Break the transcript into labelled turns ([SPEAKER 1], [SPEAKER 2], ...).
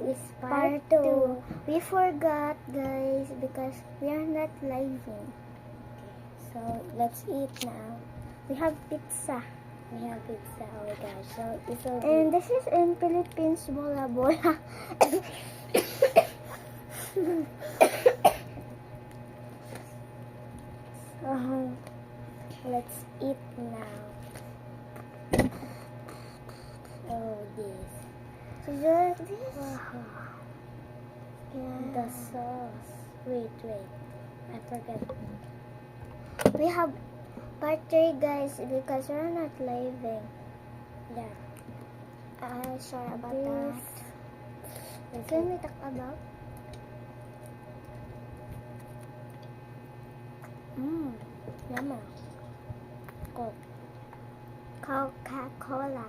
[SPEAKER 1] is part 2. We forgot, guys, because we are not living. So, let's eat now. We have pizza.
[SPEAKER 2] Oh my gosh. So, this will
[SPEAKER 1] And this is in Philippines, bola bola. So, let's eat now.
[SPEAKER 2] oh, this.
[SPEAKER 1] So, you like this?
[SPEAKER 2] The sauce. Wait. I forgot.
[SPEAKER 1] We have part 3, guys, because we're not living.
[SPEAKER 2] Yeah.
[SPEAKER 1] Sorry about
[SPEAKER 2] This.
[SPEAKER 1] that. Can we talk about?
[SPEAKER 2] Yummy. Coke.
[SPEAKER 1] Coca-Cola.